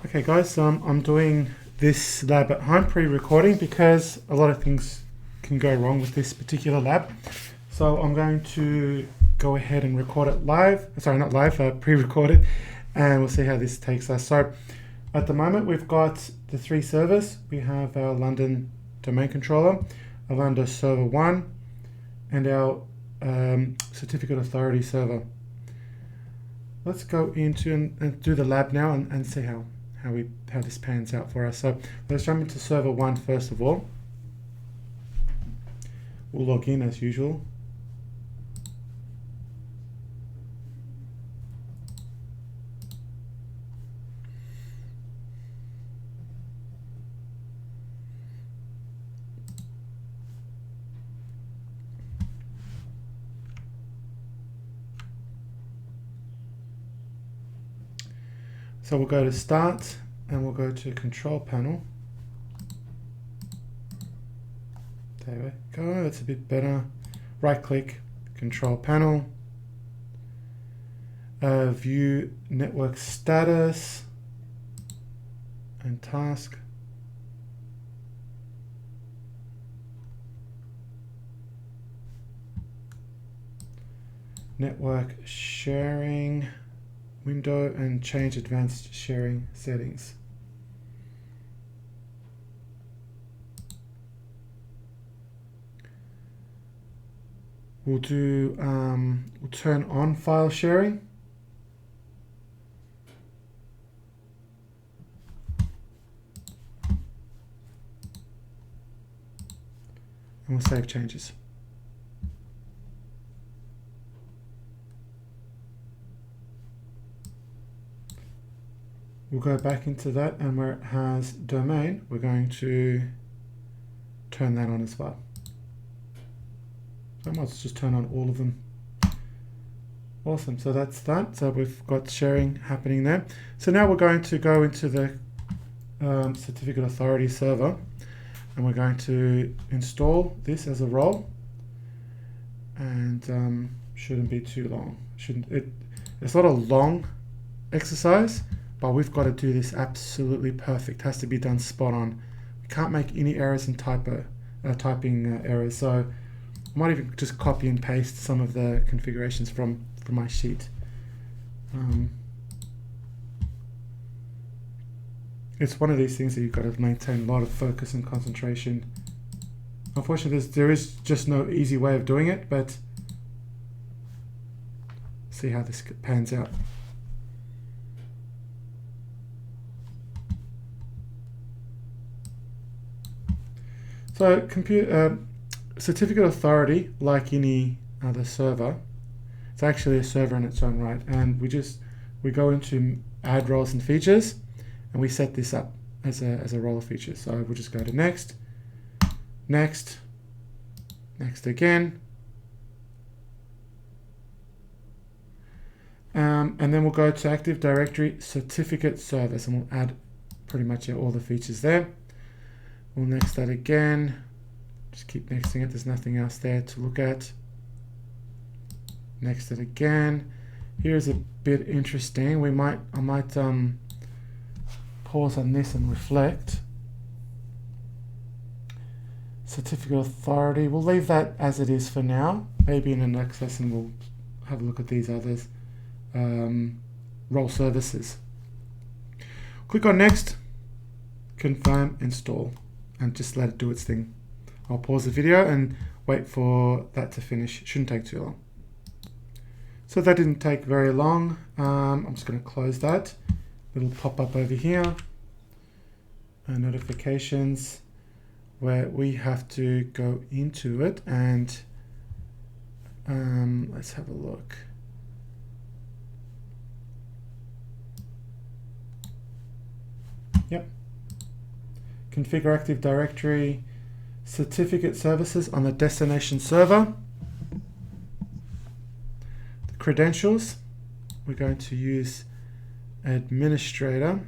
Okay guys, I'm doing this lab at home pre-recording because a lot of things can go wrong with this particular lab. So I'm going to go ahead and record it live, sorry not live, pre-record it, and we'll see how this takes us. So at the moment we've got the three servers. We have our London domain controller, our London server 1, and our certificate authority server. Let's go into and do the lab now and see how this pans out for us. So let's jump into server 1 first of all. We'll log in as usual. So we'll go to Start and we'll go to Control Panel. There we go, that's a bit better. Right click, Control Panel. View Network Status and Task. Network Sharing window and change advanced sharing settings. We'll do we'll turn on file sharing. And we'll save changes. We'll go back into that, and where it has domain, we're going to turn that on as well. So I might just turn on all of them. Awesome, so that's that. So we've got sharing happening there. So now we're going to go into the certificate authority server, and we're going to install this as a role. And shouldn't be too long. It's not a long exercise, but we've got to do this absolutely perfect. It has to be done spot on. We can't make any errors in typing errors. So I might even just copy and paste some of the configurations from my sheet. It's one of these things that you've got to maintain a lot of focus and concentration. Unfortunately, there is just no easy way of doing it, but see how this pans out. So certificate authority, like any other server, it's actually a server in its own right, and we go into add roles and features, and we set this up as a role of features. So we'll just go to next, next, next again, and then we'll go to Active Directory Certificate Service, and we'll add pretty much all the features there. We'll next that again. Just keep nexting it. There's nothing else there to look at. Next it again. Here's a bit interesting. I might pause on this and reflect. Certificate authority. We'll leave that as it is for now. Maybe in the next lesson we'll have a look at these others. Role services. Click on next. Confirm, install, and just let it do its thing. I'll pause the video and wait for that to finish. It shouldn't take too long. So that didn't take very long. I'm just going to close that. It'll pop up over here. Notifications, where we have to go into it and let's have a look. Yep. Configure Active Directory certificate services on the destination server. The credentials, we're going to use administrator.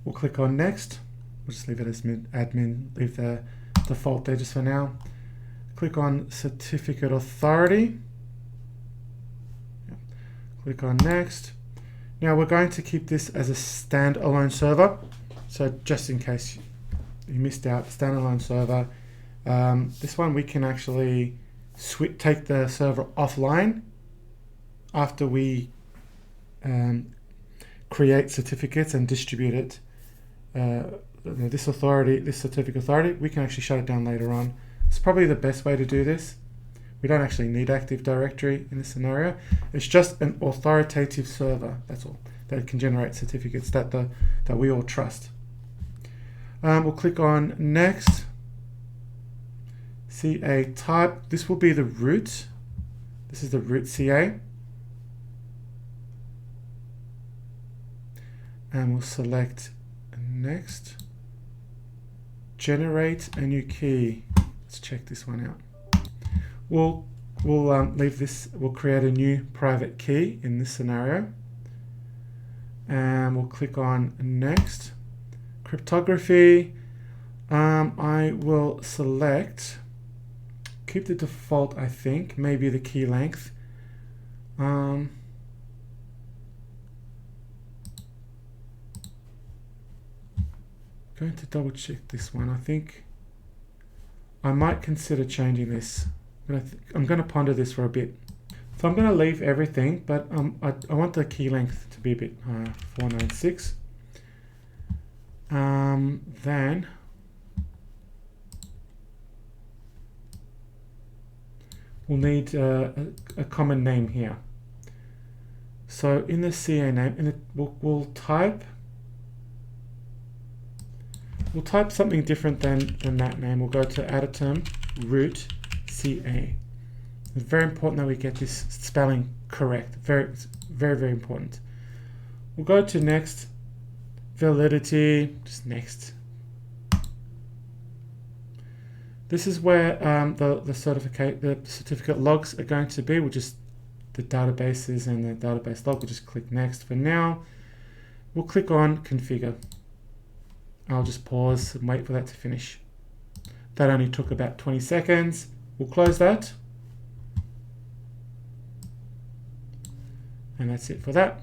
We'll click on next. We'll just leave it as admin, leave the default there just for now. Click on certificate authority. Click on next. Now we're going to keep this as a standalone server. So just in case you missed out, standalone server. This one we can actually take the server offline after we create certificates and distribute it. This certificate authority, we can actually shut it down later on. It's probably the best way to do this. We don't actually need Active Directory in this scenario. It's just an authoritative server, that's all, that can generate certificates that we all trust. We'll click on Next. CA type. This will be the root. This is the root CA. And we'll select Next. Generate a new key. Let's check this one out. We'll leave this. We'll create a new private key in this scenario, and we'll click on Next. Cryptography. I will select. Keep the default. I think maybe the key length. Going to double check this one. I think I might consider changing this. I'm going to ponder this for a bit. So I'm going to leave everything, but I want the key length to be a bit higher, 496. Then we'll need a common name here. So in the CA name, we'll type something different than that name. We'll go to add a term, root CA. It's very important that we get this spelling correct. Very, very important. We'll go to Next. Validity, just Next. This is where the certificate logs are going to be. We'll just the databases and the database log. We'll just click Next for now. We'll click on Configure. I'll just pause and wait for that to finish. That only took about 20 seconds. We'll close that. And that's it for that.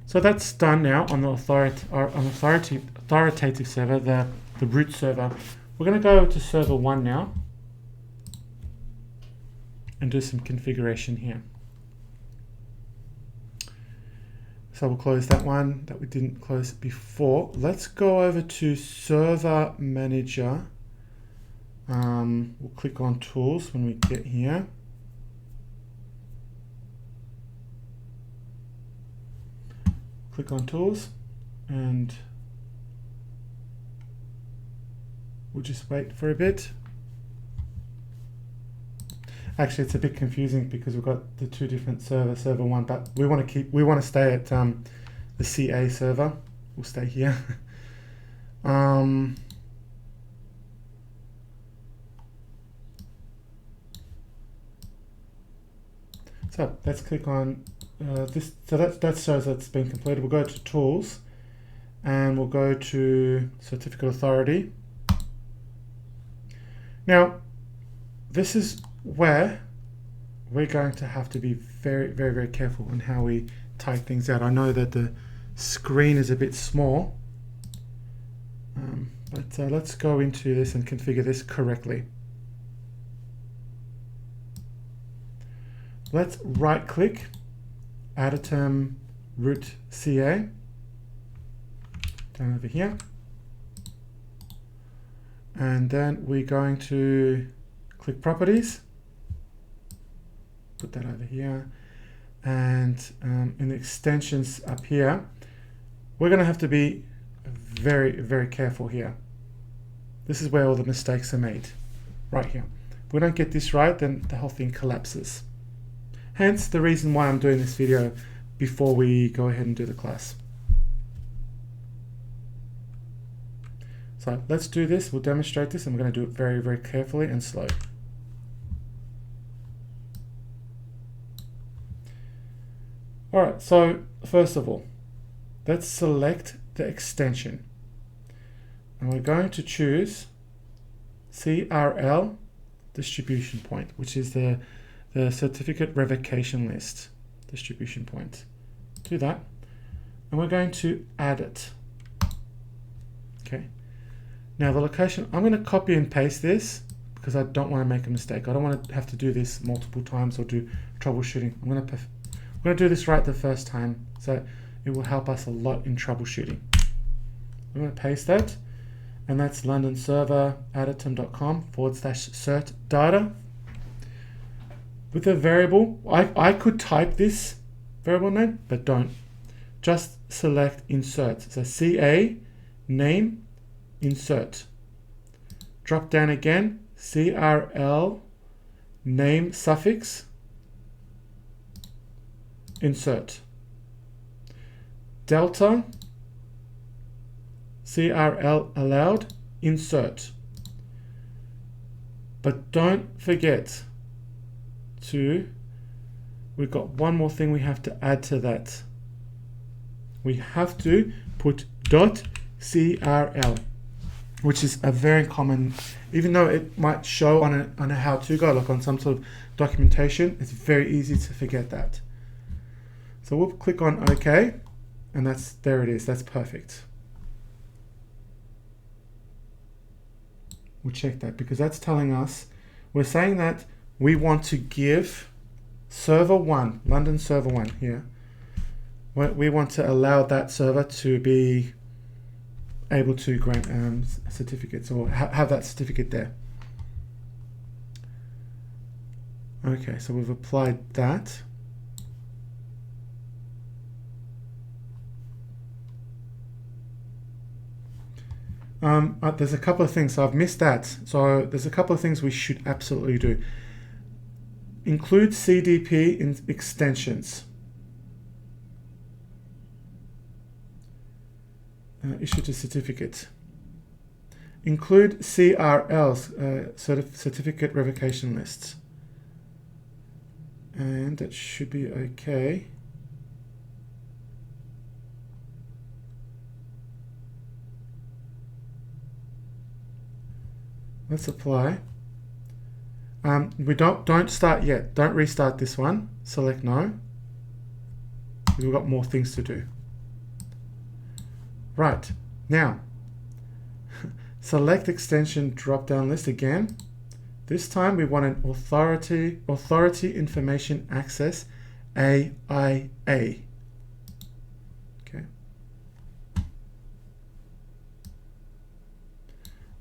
So that's done now on the authoritative server, the root server. We're going to go to server 1 now and do some configuration here. So we'll close that one that we didn't close before. Let's go over to Server Manager. We'll click on Tools when we get here. Click on Tools, and we'll just wait for a bit. Actually, it's a bit confusing because we've got the two different server 1, but we want to stay at the CA server. We'll stay here. So let's click on this. So that shows that it's been completed. We'll go to Tools, and we'll go to Certificate Authority. Now, this is where we're going to have to be very careful on how we type things out. I know that the screen is a bit small, but let's go into this and configure this correctly. Let's right click, add a term root CA down over here, and then we're going to click Properties, put that over here, and in the extensions up here, we're going to have to be very careful here. This is where all the mistakes are made, right here. If we don't get this right, then the whole thing collapses. Hence the reason why I'm doing this video before we go ahead and do the class. So let's do this, we'll demonstrate this, and we're going to do it very carefully and slow. Alright, so first of all, let's select the extension. And we're going to choose CRL distribution point, which is the certificate revocation list distribution point. do that, and we're going to add it. Okay. Now the location, I'm going to copy and paste this because I don't want to make a mistake. I don't want to have to do this multiple times or do troubleshooting. I'm going to do this right the first time, so it will help us a lot in troubleshooting. I'm going to paste that, and that's London server adatum.com/cert data. With a variable, I could type this variable name, but don't. Just select insert. So CA name insert. Drop down again, CRL name suffix insert. Delta CRL allowed insert. But don't forget we've got one more thing we have to add to that. We have to put .crl, which is a very common, even though it might show on a how-to guide, like on some sort of documentation, it's very easy to forget that. So we'll click on OK, and there it is. That's perfect. We'll check that because that's telling us, we're saying that we want to give server 1, London server 1 here, we want to allow that server to be able to grant certificates or have that certificate there. Okay, so we've applied that. There's a couple of things, so I've missed that. So there's a couple of things we should absolutely do. Include CDP in extensions. Issue to certificate. Include CRLs, certificate revocation lists. And that should be okay. Let's apply. We don't start yet. Don't restart this one. Select no. We've got more things to do. Right, now select extension drop-down list again. This time we want an authority information access AIA. Okay.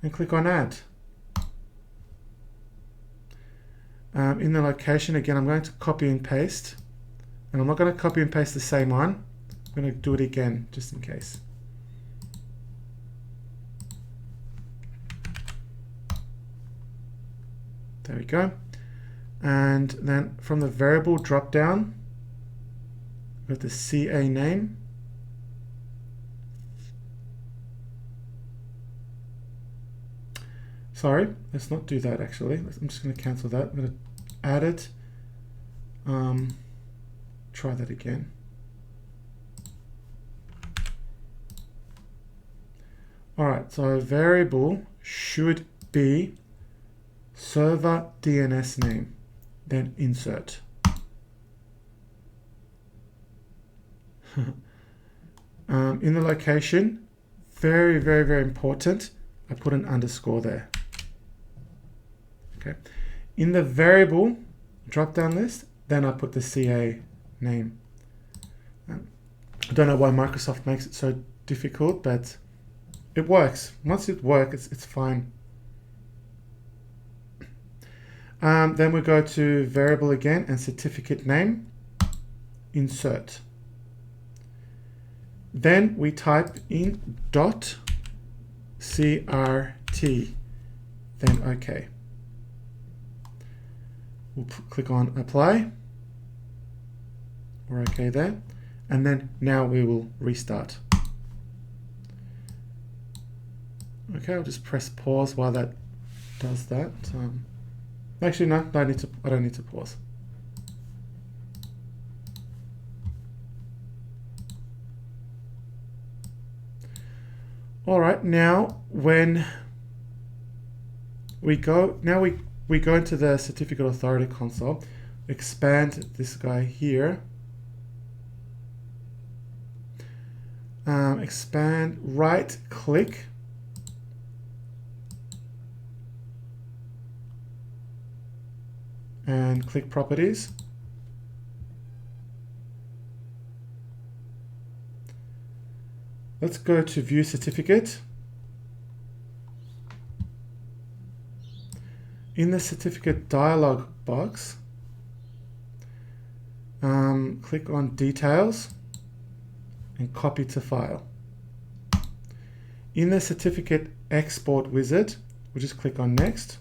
And click on add. In the location again, I'm going to copy and paste, and I'm not going to copy and paste the same one. I'm going to do it again just in case. There we go. And then from the variable drop down, with the CA name. Sorry, let's not do that actually. I'm just going to cancel that. I'm going to add it. Try that again. All right, so variable should be server DNS name, then insert. In the location, very, very, very important, I put an underscore there. Okay. In the variable drop-down list, then I put the CA name. I don't know why Microsoft makes it so difficult, but it works. Once it works, it's fine. Then we go to variable again and certificate name, insert. Then we type in .crt, then OK. We'll click on apply. We're OK there. And then now we will restart. Okay, I'll just press pause while that does that. Actually, no, I don't need to pause. All right, now when we go, we go into the certificate authority console, expand this guy here. expand, right click, and click properties. Let's go to view certificate. In the certificate dialog box, click on details and copy to file. In the certificate export wizard, we'll just click on next.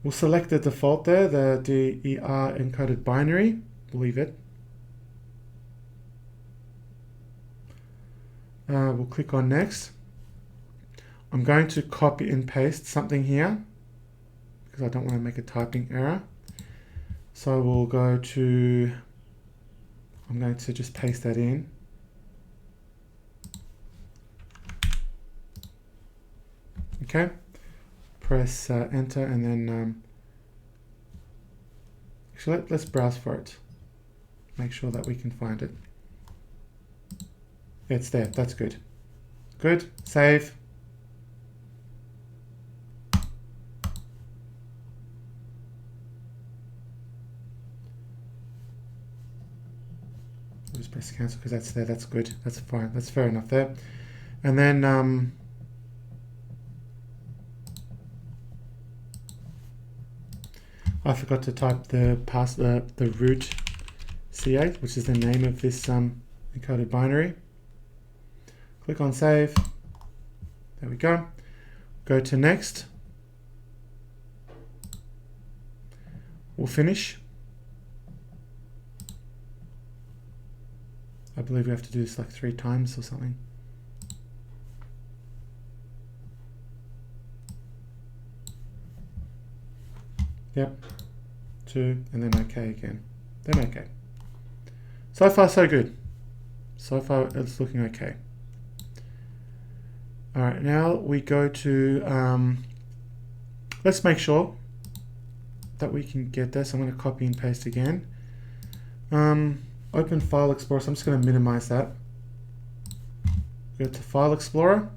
We'll select the default there, the DER encoded binary, we'll leave it. We'll click on next. I'm going to copy and paste something here because I don't want to make a typing error. So we'll go to, I'm going to just paste that in. Okay, press enter, and then actually let's browse for it. Make sure that we can find it. It's there, that's good. Good, save. I'll just press cancel because that's there, that's good, that's fine, that's fair enough there. And then I forgot to type the root C8, which is the name of this encoded binary. Click on save. There we go. Go to next. We'll finish. I believe we have to do this like 3 times or something. Yep. 2, and then OK again. Then OK. So far, so good. So far, it's looking OK. All right, now we go to, let's make sure that we can get this. I'm going to copy and paste again. Open File Explorer, so I'm just going to minimize that. Go to File Explorer.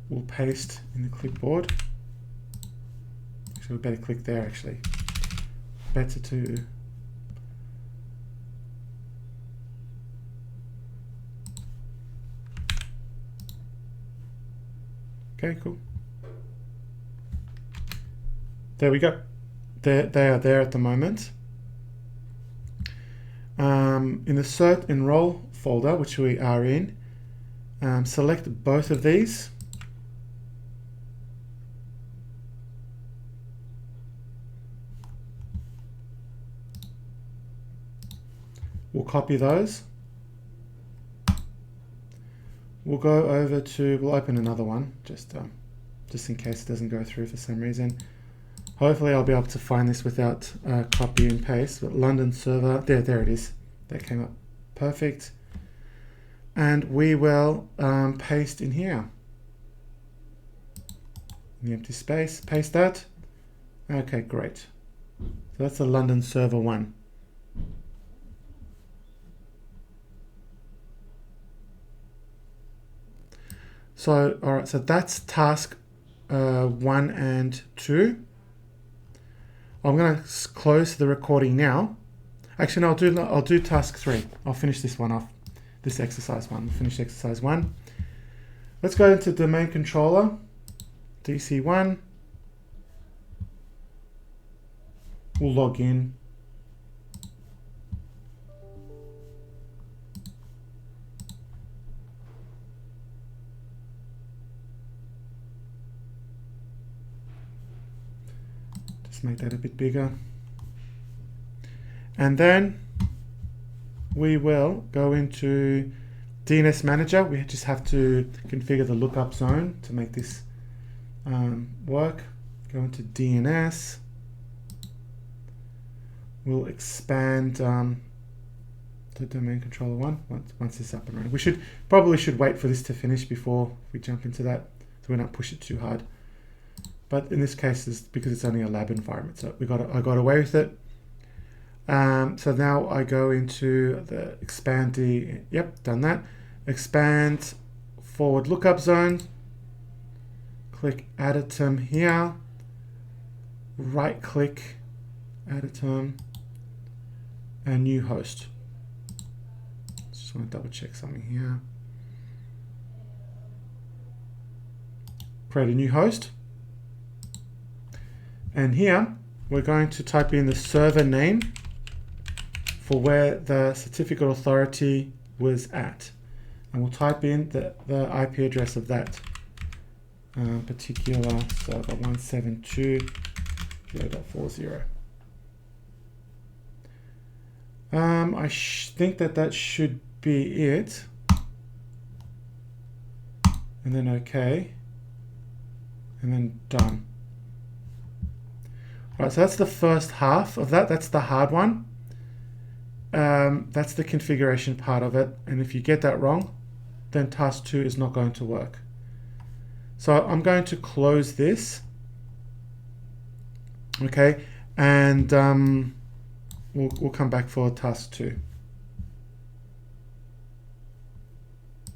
We'll paste in the clipboard. Actually, we better click there, actually. Better to... Okay, cool. There we go. They are there at the moment. In the Cert Enroll folder, which we are in, select both of these. We'll copy those. We'll go over to, we'll open another one, just in case it doesn't go through for some reason. Hopefully I'll be able to find this without copy and paste. But London server, there it is. That came up perfect. And we will paste in here. In the empty space, paste that. Okay, great. So that's the London server 1. So, all right, so that's task 1 and 2. I'm going to close the recording now. Actually, no, I'll do task 3. I'll finish this one off, this exercise 1. We'll finish exercise 1. Let's go into domain controller, DC1. We'll log in. Make that a bit bigger, and then we will go into DNS Manager. We just have to configure the lookup zone to make this work. Go into DNS. We'll expand the domain controller 1 once it's up and running. We probably should wait for this to finish before we jump into that, so we don't push it too hard. But in this case, because it's only a lab environment, so I got away with it. So now I go into the expand yep, done that. Expand forward lookup zone. Click add a term here. Right click, add a term, and new host. Just want to double check something here. Create a new host. And here we're going to type in the server name for where the certificate authority was at. And we'll type in the IP address of that particular server, 172.0.40. I think that should be it. And then OK. And then done. Right, so that's the first half of that. That's the hard one. That's the configuration part of it. And if you get that wrong, then task 2 is not going to work. So I'm going to close this. Okay, and we'll come back for task 2.